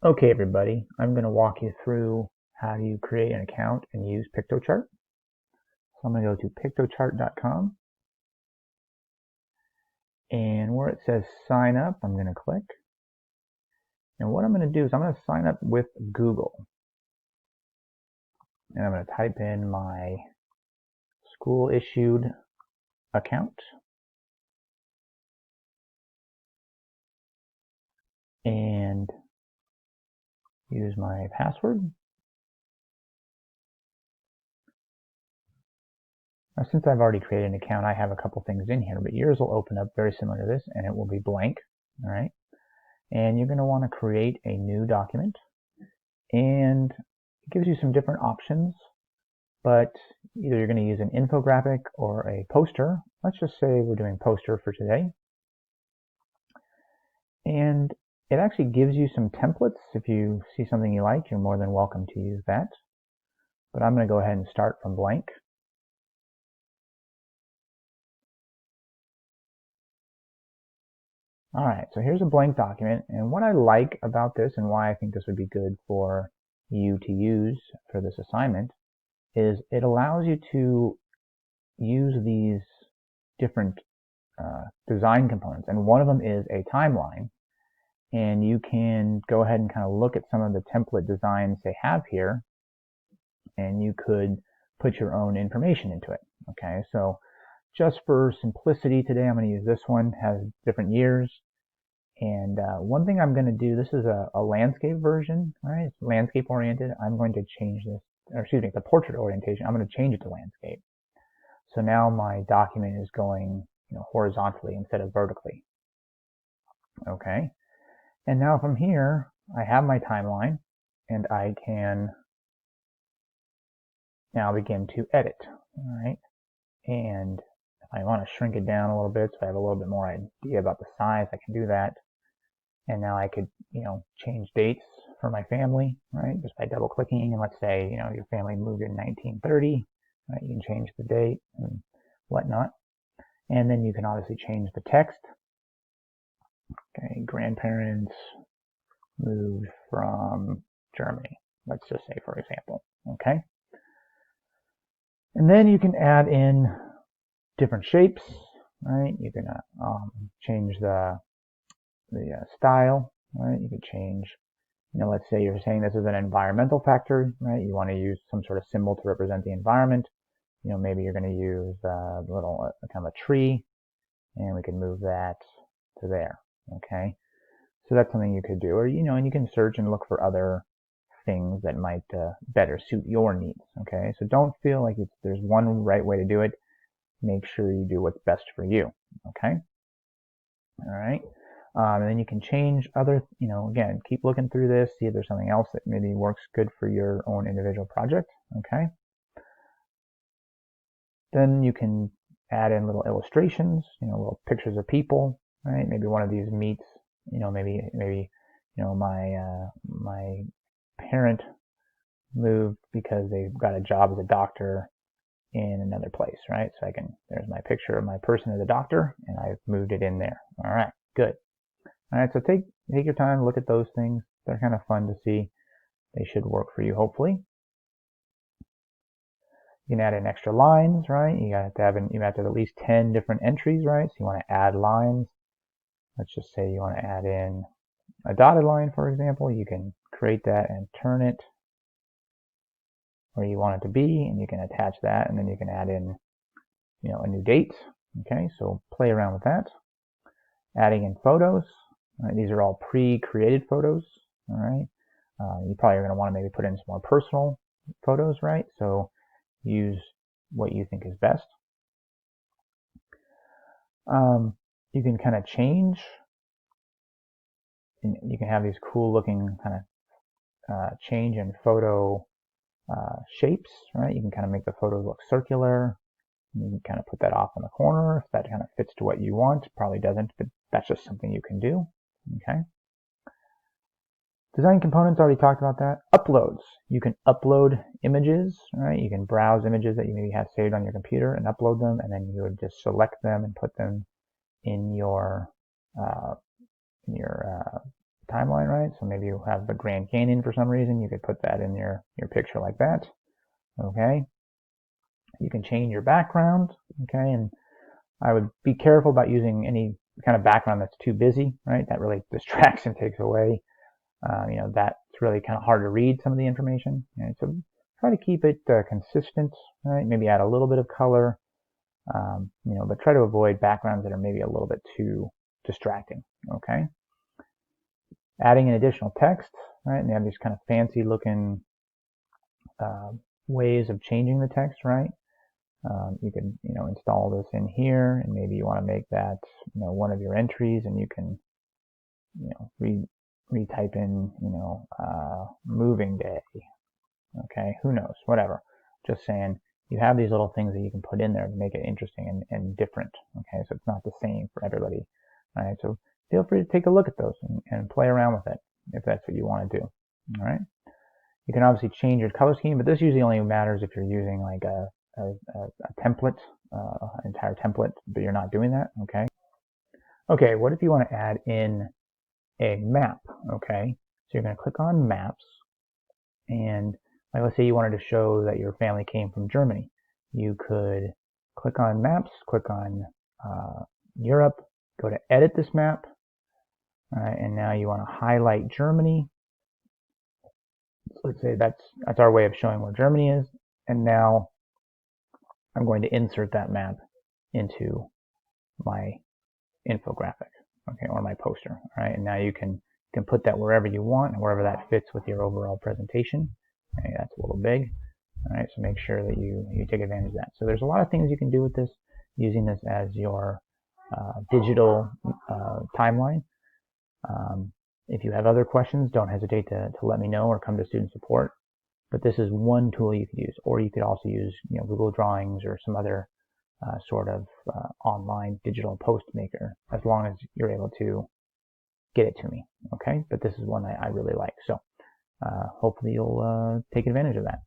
Okay, everybody, I'm going to walk you through how you create an account and use Piktochart. So I'm going to go to piktochart.com, and where it says sign up, I'm going to click. And what I'm going to do is I'm going to sign up with Google. And I'm going to type in my school issued account. And use my password. Now, since I've already created an account, I have a couple things in here, but yours will open up very similar to this, and it will be blank. All right. And you're going to want to create a new document. And it gives you some different options, but either you're going to use an infographic or a poster. Let's just say we're doing poster for today. And it actually gives you some templates. If you see something you like, you're more than welcome to use that. But I'm going to go ahead and start from blank. All right, so here's a blank document. And what I like about this and why I think this would be good for you to use for this assignment is it allows you to use these different design components, and one of them is a timeline, and you can go ahead and kind of look at some of the template designs they have here, and you could put your own information into it. Okay, so just for simplicity today, I'm going to use this one. It has different years, and one thing I'm going to do, this is a landscape version, right? It's landscape oriented. I'm going to change this, or excuse me, the portrait orientation. I'm going to change it to landscape. So now my document is going horizontally instead of vertically. Okay. And now from here, I have my timeline, and I can now begin to edit. All right. And if I want to shrink it down a little bit so I have a little bit more idea about the size, I can do that. And now I could, change dates for my family, right? Just by double clicking. And let's say, your family moved in 1930, right? You can change the date and whatnot. And then you can obviously change the text. Okay, grandparents moved from Germany, let's just say, for example. Okay. And then you can add in different shapes, right? You can change the style, right? You can change, let's say you're saying this is an environmental factor, right? You want to use some sort of symbol to represent the environment. Maybe you're going to use a little kind of a tree, and we can move that to there. Okay. So that's something you could do, or and you can search and look for other things that might better suit your needs. Okay, so don't feel like there's one right way to do it. Make sure you do what's best for you. Okay, all right, and then you can change other. Again, keep looking through this, see if there's something else that maybe works good for your own individual project. Okay, then you can add in little illustrations, little pictures of people. Right, maybe one of these meets. Maybe my parent moved because they got a job as a doctor in another place, right? So there's my picture of my person as a doctor, and I've moved it in there. All right, good. All right, so take your time, look at those things. They're kind of fun to see. They should work for you, hopefully. You can add in extra lines, right? You have to have at least 10 different entries, right? So you want to add lines. Let's just say you want to add in a dotted line, for example. You can create that and turn it where you want it to be, and you can attach that, and then you can add in a new date. Okay, so play around with that. Adding in photos. Right, these are all pre-created photos. All right, you probably are going to want to maybe put in some more personal photos, right? So use what you think is best. You can kind of change, and you can have these cool looking kind of change in photo shapes, right? You can kind of make the photos look circular. You can kind of put that off in the corner if that kind of fits to what you want. Probably doesn't, but that's just something you can do. Okay. Design components, already talked about that. Uploads. You can upload images, right? You can browse images that you maybe have saved on your computer and upload them, and then you would just select them and put them in your timeline, right? So maybe you have the Grand Canyon for some reason. You could put that in your picture like that. Okay. You can change your background. Okay. And I would be careful about using any kind of background that's too busy, right? That really distracts and takes away. That's really kind of hard to read some of the information. Right? So try to keep it consistent, right? Maybe add a little bit of color, but try to avoid backgrounds that are maybe a little bit too distracting. Okay. Adding in additional text, right? And they have these kind of fancy looking ways of changing the text, right? You can, install this in here, and maybe you want to make that, one of your entries, and you can, retype in, moving day. Okay, who knows, whatever. Just saying, you have these little things that you can put in there to make it interesting and different. Okay, so it's not the same for everybody. All right, so feel free to take a look at those and play around with it if that's what you want to do. All right. You can obviously change your color scheme, but this usually only matters if you're using like a template, entire template, but you're not doing that. Okay. Okay. What if you want to add in a map? Okay. So you're going to click on Maps, and like let's say you wanted to show that your family came from Germany. You could click on Maps, click on Europe, go to Edit this map, and now you want to highlight Germany. So let's say that's our way of showing where Germany is, and now I'm going to insert that map into my infographic, okay, or my poster. All right, and now you can put that wherever you want and wherever that fits with your overall presentation. Okay, that's a little big. All right, so make sure that you take advantage of that. So there's a lot of things you can do with this, using this as your digital timeline. If you have other questions, don't hesitate to let me know or come to student support. But this is one tool you could use, or you could also use Google Drawings or some other sort of online digital post maker, as long as you're able to get it to me. Okay, but this is one I really like, so hopefully you'll take advantage of that.